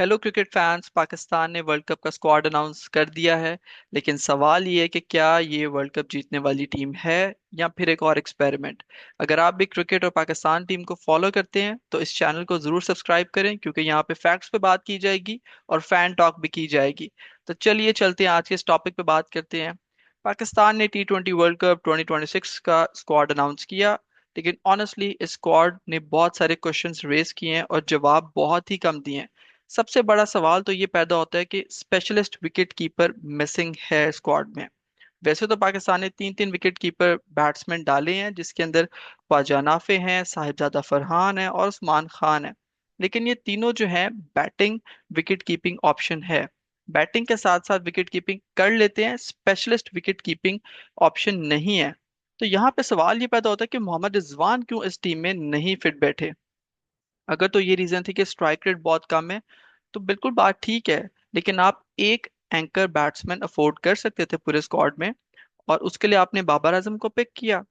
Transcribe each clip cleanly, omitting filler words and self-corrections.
Hello cricket fans. Pakistan ने world cup का squad announce कर दिया है। लेकिन सवाल ये है कि क्या ये वर्ल्ड कप जीतने वाली टीम है या फिर एक और एक्सपेरिमेंट। अगर आप भी क्रिकेट और पाकिस्तान टीम को फॉलो करते हैं तो इस चैनल को जरूर सब्सक्राइब करें, क्योंकि यहाँ पे फैक्ट्स पे बात की जाएगी और फैन टॉक भी की जाएगी। तो चलिए चलते हैं, आज के इस टॉपिक पे बात करते हैं। पाकिस्तान ने T20 वर्ल्ड कप 2026 का स्क्वाड अनाउंस किया। लेकिन ऑनेस्टली इस स्क्वाड ने बहुत सारे क्वेश्चंस रेज किए हैं और जवाब बहुत ही कम दिए हैं। सबसे बड़ा सवाल तो ये पैदा होता है कि स्पेशलिस्ट विकेट कीपर मिसिंग है स्क्वाड में। वैसे तो पाकिस्तान ने तीन तीन विकेट कीपर बैट्समैन डाले हैं, जिसके अंदर ख्वाजा नाफे हैं, साहिबजादा फरहान है और उस्मान खान है। लेकिन ये तीनों जो हैं बैटिंग विकेट कीपिंग ऑप्शन है। बैटिंग के साथ साथ विकेट कीपिंग कर लेते हैं, स्पेशलिस्ट विकेट कीपिंग ऑप्शन नहीं है। तो यहाँ पे सवाल ये पैदा होता है कि मोहम्मद रिजवान क्यों इस टीम में नहीं फिट बैठे। अगर तो ये रीजन थी कि स्ट्राइक रेट बहुत कम है, तो बिल्कुल बात ठीक है। लेकिन आप एक एंकर बैट्समैन अफोर्ड कर सकते थे पूरे स्क्वाड में, और उसके लिए आपने बाबर आजम को पिक किया।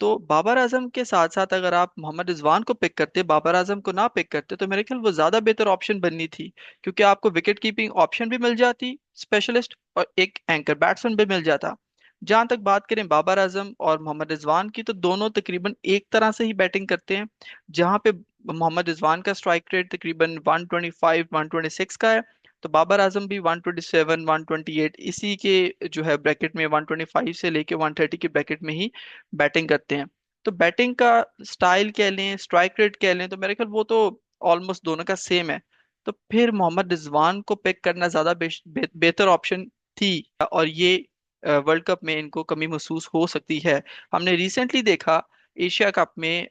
तो बाबर आजम के साथ साथ अगर आप मोहम्मद रिजवान को पिक करते, बाबर आजम को ना पिक करते, तो मेरे ख्याल वो ज्यादा बेहतर ऑप्शन बननी थी। क्योंकि आपको विकेट कीपिंग ऑप्शन भी मिल जाती स्पेशलिस्ट, और एक एंकर बैट्समैन भी मिल जाता। जहां तक बात करें बाबर आजम और मोहम्मद रिजवान की, तो दोनों तकरीबन एक तरह से ही बैटिंग करते हैं। जहां पे मोहम्मद रिजवान का स्ट्राइक रेट तकरीबन 125 126 का है, तो बाबर आजम भी 127 128 इसी के जो है ब्रैकेट में, 125 से लेके 130 के ब्रैकेट में ही बैटिंग करते हैं। तो बैटिंग का स्टाइल कह लें, स्ट्राइक रेट कह लें, तो मेरे ख्याल वो तो ऑलमोस्ट दोनों का सेम है। तो फिर मोहम्मद रिजवान को पिक करना ज्यादा बेहतर ऑप्शन थी। और ये वर्ल्ड कप में इनको कमी महसूस हो सकती है। हमने रिसेंटली देखा एशिया कप में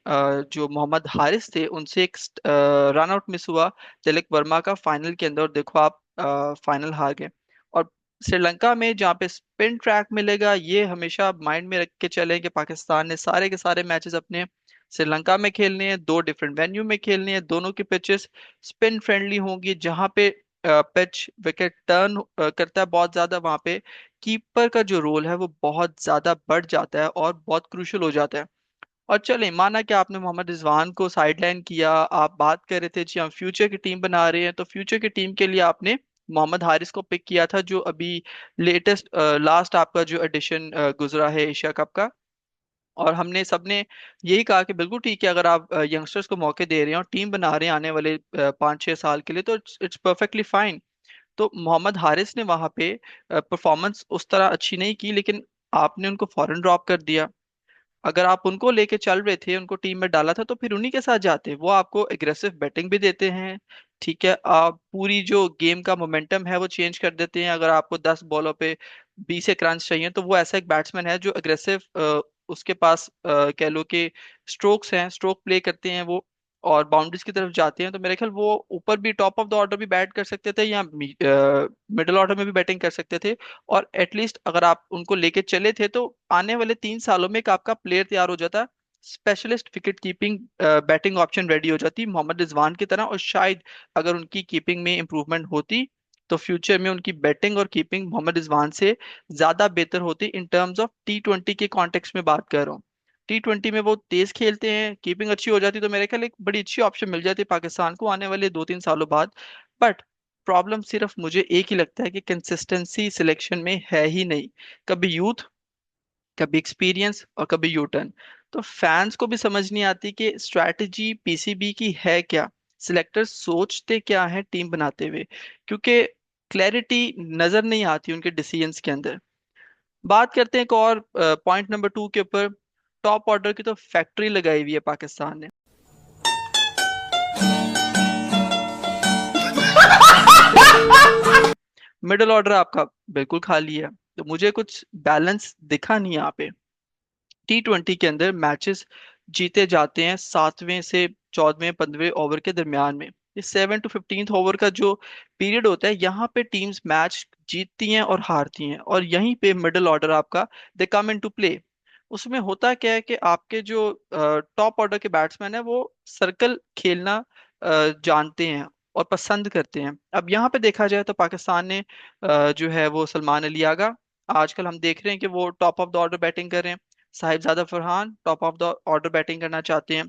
जो मोहम्मद हारिस थे उनसे एक रन आउट मिस हुआ तिलक वर्मा का फाइनल के अंदर, और देखो आप फाइनल हार गए। और श्रीलंका में जहाँ पे स्पिन ट्रैक मिलेगा, ये हमेशा माइंड में रख के चलें कि पाकिस्तान ने सारे के सारे मैचेस अपने श्रीलंका में खेलने हैं, दो डिफरेंट वेन्यू में खेलने हैं। दोनों की पिचेस स्पिन फ्रेंडली होंगी। जहाँ पे पिच विकेट टर्न करता है बहुत ज्यादा, वहां पे कीपर का जो रोल है वो बहुत ज्यादा बढ़ जाता है और बहुत क्रूशल हो जाता है। और चलें, माना कि आपने मोहम्मद रिजवान को साइडलाइन किया, आप बात कर रहे थे जी हम फ्यूचर की टीम बना रहे हैं, तो फ्यूचर की टीम के लिए आपने मोहम्मद हारिस को पिक किया था, जो अभी लेटेस्ट लास्ट आपका जो एडिशन गुजरा है एशिया कप का। और हमने सबने यही कहा कि बिल्कुल ठीक है, अगर आप यंगस्टर्स को मौके दे रहे हैं और टीम बना रहे हैं आने वाले 5-6 साल के लिए, तो इट्स परफेक्टली फाइन। तो मोहम्मद हारिस ने वहां पे परफॉर्मेंस उस तरह अच्छी नहीं की, लेकिन आपने उनको फॉरेन ड्रॉप कर दिया। अगर आप उनको लेके चल रहे थे, उनको टीम में डाला था, तो फिर उन्हीं के साथ जाते। वो आपको एग्रेसिव बैटिंग भी देते हैं, ठीक है, आप पूरी जो गेम का मोमेंटम है वो चेंज कर देते हैं। अगर आपको 10 बॉलों पे 20 एक रन चाहिए, तो वो ऐसा एक बैट्समैन है जो अग्रेसिव, उसके पास कह लो कि स्ट्रोक्स हैं, स्ट्रोक प्ले करते हैं वो, और बाउंड्रीज की तरफ जाते हैं। तो मेरे ख्याल वो ऊपर भी टॉप ऑफ द ऑर्डर भी बैट कर सकते थे, या मिडिल ऑर्डर में भी बैटिंग कर सकते थे। और एटलीस्ट अगर आप उनको लेके चले थे, तो आने वाले 3 सालों में एक आपका प्लेयर तैयार हो जाता, specialist wicket keeping batting option ready हो जाती मोहम्मद रिजवान की तरह। और शायद अगर उनकी कीपिंग में इंप्रूवमेंट होती, तो फ्यूचर में उनकी बैटिंग और कीपिंग मोहम्मद रिजवान से ज्यादा बेहतर होती। इन टर्म्स ऑफ T20 के कॉन्टेक्स्ट में बात कर रहा हूँ। T20 में वो तेज खेलते हैं, कीपिंग अच्छी हो जाती, तो मेरे ख्याल एक बड़ी अच्छी ऑप्शन मिल जाती पाकिस्तान को आने वाले 2-3 सालों बाद। बट प्रॉब्लम सिर्फ मुझे एक ही लगता है कि कंसिस्टेंसी सिलेक्शन में है ही नहीं। कभी यूथ, कभी एक्सपीरियंस और कभी यू टर्न। तो फैंस को भी समझ नहीं आती कि स्ट्रैटेजी पीसीबी की है क्या, सिलेक्टर्स सोचते क्या है टीम बनाते हुए, क्योंकि क्लैरिटी नजर नहीं आती उनके डिसीजंस के अंदर। बात करते हैं एक और पॉइंट नंबर 2 के ऊपर। टॉप ऑर्डर की तो फैक्ट्री लगाई हुई है पाकिस्तान ने। मिडिल ऑर्डर आपका बिल्कुल खाली है। तो मुझे कुछ बैलेंस दिखा नहीं यहाँ पे। T20 के अंदर मैचेस जीते जाते हैं 7वें से 14वें 15वें ओवर के दरमियान में। ये 7 to 15th ओवर का जो पीरियड होता है, यहाँ पे टीम्स मैच जीतती हैं और हारती हैं, और यहीं पे मिडिल ऑर्डर आपका दे कम इन टू प्ले। उसमें होता क्या है कि आपके जो टॉप ऑर्डर के बैट्समैन है वो सर्कल खेलना जानते हैं और पसंद करते हैं। अब यहाँ पे देखा जाए तो पाकिस्तान ने जो है वो सलमान अली आगा, आजकल हम देख रहे हैं कि वो top of the order batting कर रहे हैं। Sahibzada Farhan top of the order batting करना चाहते हैं।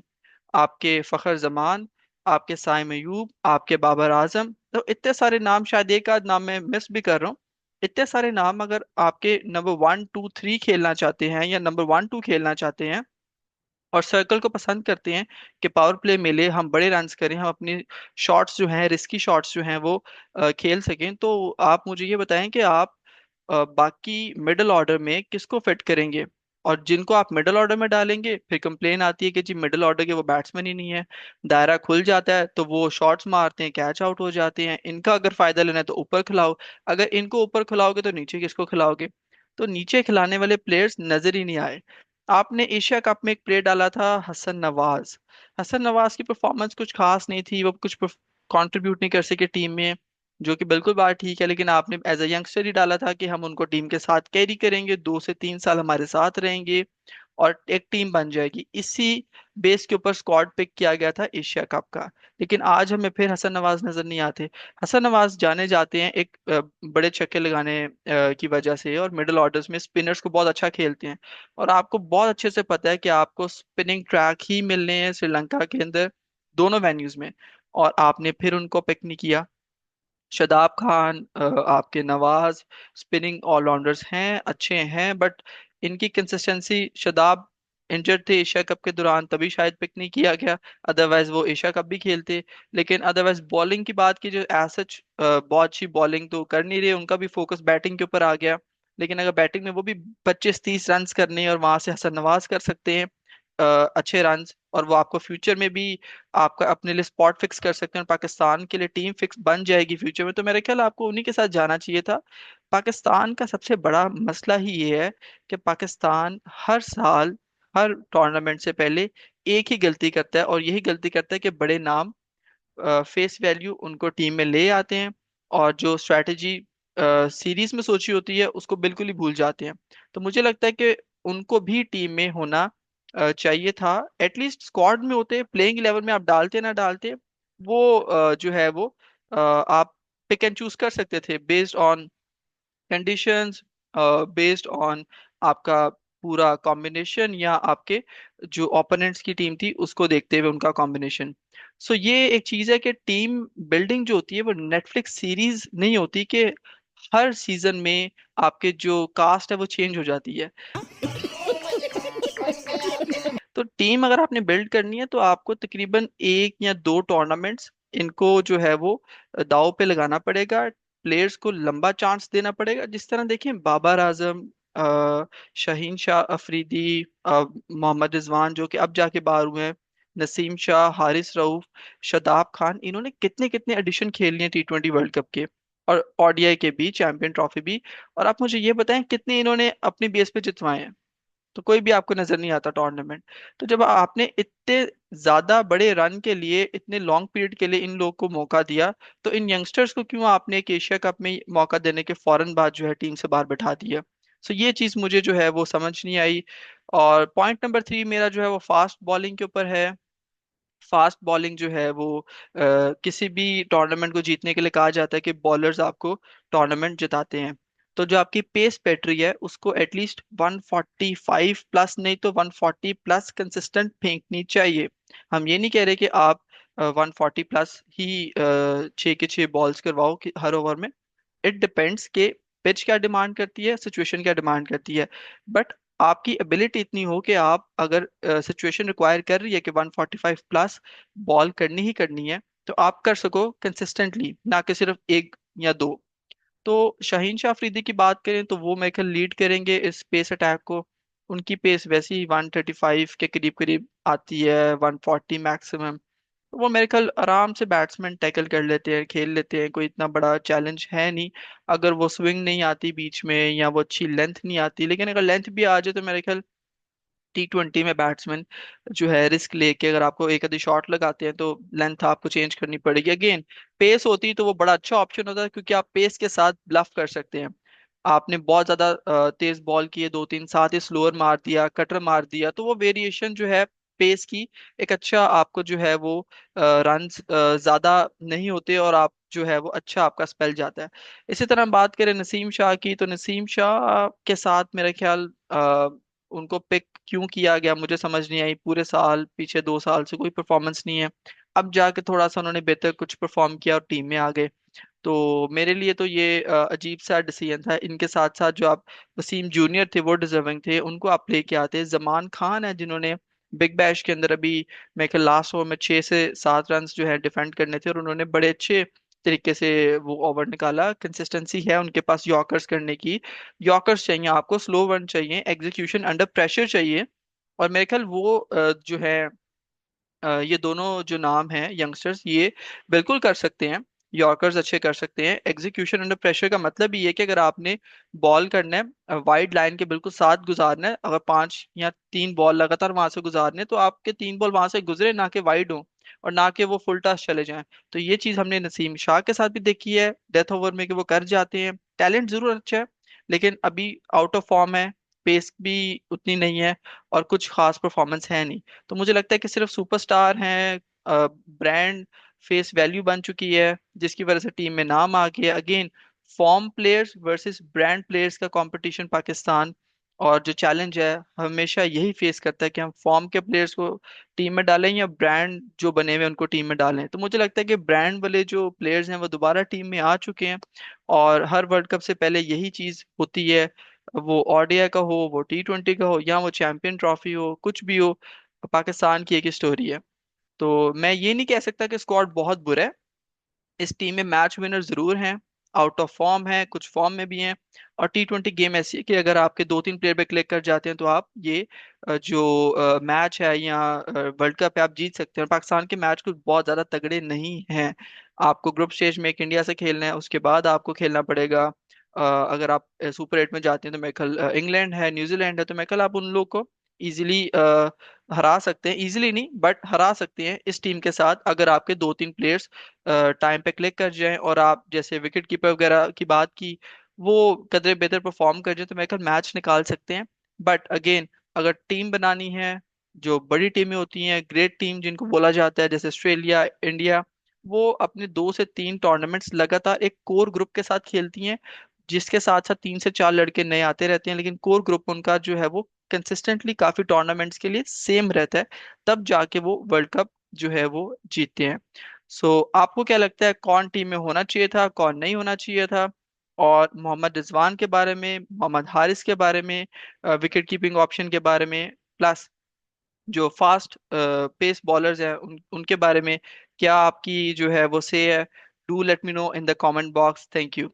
आपके फखर जमान, आपके साइम अयूब, आपके बाबर आजम, तो इतने सारे नाम, शायद एक आध नाम मैं मिस भी कर रहा हूँ। इतने सारे नाम अगर आपके नंबर 1 2 3 खेलना चाहते हैं या नंबर 1 2 खेलना चाहते हैं और सर्कल को पसंद करते हैं कि पावर प्ले मिले, हम बड़े रन्स करें, हम अपनी शॉट्स जो हैं, रिस्की शॉट्स जो हैं वो खेल सकें, तो आप मुझे ये बताएं कि आप बाकी मिडिल ऑर्डर में किसको फिट करेंगे। और जिनको आप मिडिल ऑर्डर में डालेंगे फिर कंप्लेन आती है कि जी मिडिल ऑर्डर के वो बैट्समैन ही नहीं है। दायरा खुल जाता है तो वो शॉट्स मारते हैं, कैच आउट हो जाते हैं। इनका अगर फायदा लेना है तो ऊपर खिलाओ, अगर इनको ऊपर खिलाओगे तो नीचे किसको खिलाओगे। तो नीचे खिलाने वाले प्लेयर्स नजर ही नहीं आए। आपने एशिया कप में एक प्लेयर डाला था हसन नवाज। हसन नवाज की परफॉर्मेंस कुछ खास नहीं थी, वो कुछ कंट्रीब्यूट नहीं कर सके टीम में, जो कि बिल्कुल बात ठीक है, लेकिन आपने एज अ यंगस्टर ही डाला था कि हम उनको टीम के साथ कैरी करेंगे, 2 से 3 साल हमारे साथ रहेंगे और एक टीम बन जाएगी। इसी बेस के ऊपर स्क्वाड पिक किया गया था एशिया कप का। लेकिन आज हमें फिर हसन नवाज नजर नहीं आते। हसन नवाज जाने जाते हैं एक बड़े छक्के लगाने की वजह से, और मिडिल ऑर्डर्स में स्पिनर्स को बहुत अच्छा खेलते हैं। और आपको बहुत अच्छे से पता है कि आपको स्पिनिंग ट्रैक ही मिलने हैं श्रीलंका के अंदर, दोनों वेन्यूज में, और आपने फिर उनको पिक नहीं किया। शदाब खान, आपके नवाज स्पिनिंग ऑलराउंडर्स हैं, अच्छे हैं, बट इनकी कंसिस्टेंसी, शदाब इंजर्ड थे एशिया कप के दौरान तभी शायद पिक नहीं किया गया, अदरवाइज वो एशिया कप भी खेलते। लेकिन अदरवाइज बॉलिंग की बात की, जो सच बहुत अच्छी बॉलिंग तो कर नहीं रहे, उनका भी फोकस बैटिंग के ऊपर आ गया। लेकिन अगर बैटिंग में वो भी 25 30 रन करने हैं और वहां से हसन नवाज कर सकते हैं अच्छे रन, और वो आपको फ्यूचर में भी आपका अपने लिए स्पॉट फिक्स कर सकते हैं और पाकिस्तान के लिए टीम फिक्स बन जाएगी फ्यूचर में, तो मेरे ख्याल आपको उन्हीं के साथ जाना चाहिए था। पाकिस्तान का सबसे बड़ा मसला ही ये है कि पाकिस्तान हर साल, हर टूर्नामेंट से पहले एक ही गलती करता है, और यही गलती करता है कि बड़े नाम, फेस वैल्यू उनको टीम में ले आते हैं, और जो स्ट्रैटेजी सीरीज में सोची होती है उसको बिल्कुल ही भूल जाते हैं। तो मुझे लगता है कि उनको भी टीम में होना चाहिए था, एटलीस्ट स्क्वाड में होते, प्लेइंग 11 में आप डालते ना डालते, वो जो है वो आप पिक एंड चूज कर सकते थे based on conditions, based on आपका पूरा कॉम्बिनेशन, या आपके जो ओपोनेंट्स की टीम थी उसको देखते हुए उनका कॉम्बिनेशन। सो ये एक चीज है कि टीम बिल्डिंग जो होती है वो नेटफ्लिक्स सीरीज नहीं होती कि हर सीजन में आपके जो कास्ट है वो चेंज हो जाती है। तो टीम अगर आपने बिल्ड करनी है तो आपको तकरीबन 1 या 2 टूर्नामेंट्स इनको जो है वो दांव पे लगाना पड़ेगा, प्लेयर्स को लंबा चांस देना पड़ेगा। जिस तरह देखें बाबर आजम, शाहीन शाह अफरीदी, मोहम्मद रिजवान जो कि अब जाके बाहर हुए हैं, नसीम शाह, हारिस रऊफ, शदाब खान, इन्होंने कितने कितने एडिशन खेल लिए T20 वर्ल्ड कप के और ओडीआई के भी, चैंपियन ट्रॉफी भी। और आप मुझे ये बताएं कितने इन्होंने अपनी बेस पे जितवाए हैं। तो कोई भी आपको नजर नहीं आता टूर्नामेंट। तो जब आपने इतने ज्यादा बड़े रन के लिए, इतने लॉन्ग पीरियड के लिए इन लोगों को मौका दिया, तो इन यंगस्टर्स को क्यों आपने एक एशिया कप में मौका देने के फौरन बाद जो है टीम से बाहर बैठा दिया। सो ये चीज मुझे जो है वो समझ नहीं आई। और पॉइंट नंबर 3 मेरा जो है वो फास्ट बॉलिंग के ऊपर है। फास्ट बॉलिंग जो है वो किसी भी टूर्नामेंट को जीतने के लिए कहा जाता है कि बॉलर्स आपको टूर्नामेंट जिताते हैं। तो जो आपकी पेस पेट्री है उसको एटलीस्ट 145 प्लस, नहीं तो 140 प्लस कंसिस्टेंट फेंकनी चाहिए। हम ये नहीं कह रहे कि आप 140 प्लस ही 6 के 6 बॉल्स करवाओ कि हर ओवर में। इट डिपेंड्स कि पिच क्या डिमांड करती है, सिचुएशन क्या डिमांड करती है। बट आपकी एबिलिटी इतनी हो कि आप, अगर सिचुएशन रिक्वायर कर रही है कि 145 प्लस बॉल करनी ही करनी है, तो आप कर सको कंसिस्टेंटली, ना कि सिर्फ 1 या 2। तो शाहीन शाह अफरीदी की बात करें तो वो मेरे ख्याल लीड करेंगे इस पेस अटैक को। उनकी पेस वैसे ही 135 के करीब करीब आती है, 140 मैक्सिमम। तो वो मेरे ख्याल आराम से बैट्समैन टैकल कर लेते हैं, खेल लेते हैं, कोई इतना बड़ा चैलेंज है नहीं। अगर वो स्विंग नहीं आती बीच में, या वो अच्छी लेंथ नहीं आती, लेकिन अगर लेंथ भी आ जाए तो मेरे ख्याल T20 में बैट्समैन जो है रिस्क लेके, अगर आपको एक आधी शॉट लगाते हैं तो लेंथ आपको चेंज करनी पड़ेगी। अगेन पेस होती तो वो बड़ा अच्छा ऑप्शन होता है, क्योंकि आप पेस के साथ ब्लफ कर सकते हैं। आपने बहुत ज्यादा तेज बॉल किए, 2 3, साथ ही स्लोअर मार दिया, कटर मार दिया, तो वो वेरिएशन जो है पेस की, एक अच्छा आपको जो है वो रन ज्यादा नहीं होते, और आप जो है वो अच्छा आपका स्पेल जाता है। इसी तरह हम बात करें नसीम शाह की, तो नसीम शाह के साथ मेरा ख्याल उनको पिक क्यों किया गया मुझे समझ नहीं आई। पूरे साल, पीछे 2 साल से कोई परफॉर्मेंस नहीं है। अब जाके थोड़ा सा उन्होंने बेहतर कुछ परफॉर्म किया और टीम में आ गए। तो मेरे लिए तो ये अजीब सा डिसीजन था। इनके साथ साथ जो आप वसीम जूनियर थे वो डिजर्विंग थे, उनको आप लेके आते। जमान खान है जिन्होंने बिग बैश के अंदर अभी मैं लास्ट ओवर में 6 से 7 रन जो है डिफेंड करने थे, और उन्होंने बड़े अच्छे तरीके से वो ओवर निकाला। कंसिस्टेंसी है उनके पास यॉर्कर्स करने की। यॉर्कर्स चाहिए आपको, स्लो रन चाहिए, एग्जीक्यूशन अंडर प्रेशर चाहिए। और मेरे ख्याल वो जो है ये दोनों जो नाम हैं यंगस्टर्स, ये बिल्कुल कर सकते हैं। यॉर्कर्स अच्छे कर सकते हैं। एग्जीक्यूशन अंडर प्रेशर का मतलब ये है कि अगर आपने बॉल करना है वाइड लाइन के बिल्कुल साथ गुजारना है, अगर 5 या 3 बॉल लगातार वहां से गुजारने हैं, तो आपके 3 बॉल वहां से गुजरे, ना कि वाइड हो और ना कि वो फुल टॉस चले जाएं। तो ये चीज हमने नसीम शाह के साथ भी देखी है डेथ ओवर में कि वो कर जाते हैं। टैलेंट जरूर अच्छा है, लेकिन अभी आउट ऑफ फॉर्म है, पेस भी उतनी नहीं है, और कुछ खास परफॉर्मेंस है नहीं। तो मुझे लगता है कि सिर्फ सुपरस्टार हैं, ब्रांड फेस वैल्यू बन चुकी है, जिसकी वजह से टीम में नाम आ गया। Again, form players versus brand players का कंपटीशन पाकिस्तान, और जो चैलेंज है हमेशा यही फेस करता है कि हम फॉर्म के प्लेयर्स को टीम में डालें या ब्रांड जो बने हुए हैं उनको टीम में डालें। तो मुझे लगता है कि ब्रांड वाले जो प्लेयर्स हैं वो दोबारा टीम में आ चुके हैं, और हर वर्ल्ड कप से पहले यही चीज होती है। वो ओडीआई का हो, वो T20 का हो, या वो चैंपियन ट्रॉफी हो, कुछ भी हो, पाकिस्तान की एक स्टोरी है। तो मैं ये नहीं कह सकता कि स्क्वाड बहुत बुरा है। इस टीम में मैच विनर जरूर हैं, आउट ऑफ फॉर्म है, कुछ फॉर्म में भी हैं। और T20 गेम ऐसी है कि अगर आपके 2-3 प्लेयर पे क्लिक कर जाते हैं तो आप ये जो मैच है या वर्ल्ड कप है आप जीत सकते हैं। और पाकिस्तान के मैच कुछ बहुत ज्यादा तगड़े नहीं हैं। आपको ग्रुप स्टेज में एक इंडिया से खेलना है, उसके बाद आपको खेलना पड़ेगा अगर आप सुपर 8 में जाते हैं तो मैं कल इंग्लैंड है, न्यूजीलैंड है, तो मैं कल आप उन लोग को इजीली हरा सकते हैं। इजीली नहीं बट हरा सकते हैं इस टीम के साथ, अगर आपके 2-3 प्लेयर्स टाइम पे क्लिक कर जाएं, और आप जैसे विकेट कीपर वगैरह की बात की, वो कदरे बेहतर परफॉर्म कर जाए तो मैं कल मैच निकाल सकते हैं। बट अगेन, अगर टीम बनानी है, जो बड़ी टीमें होती हैं, ग्रेट टीम जिनको बोला जाता है, जैसे ऑस्ट्रेलिया, इंडिया, वो अपने 2 से 3 टूर्नामेंट्स लगातार एक कोर ग्रुप के साथ खेलती हैं, जिसके साथ साथ 3 से 4 लड़के नए आते रहते हैं, लेकिन कोर ग्रुप उनका जो है वो कंसिस्टेंटली काफी टूर्नामेंट्स के लिए सेम रहता है। तब जाके वो वर्ल्ड कप जो है वो जीतते हैं। सो आपको क्या लगता है कौन टीम में होना चाहिए था, कौन नहीं होना चाहिए था? और मोहम्मद रिजवान के बारे में, मोहम्मद हारिस के बारे में, विकेट कीपिंग ऑप्शन के बारे में, प्लस जो फास्ट पेस बॉलर्स हैं उनके बारे में क्या आपकी जो है वो से है? Do let me know in the comment box. Thank you.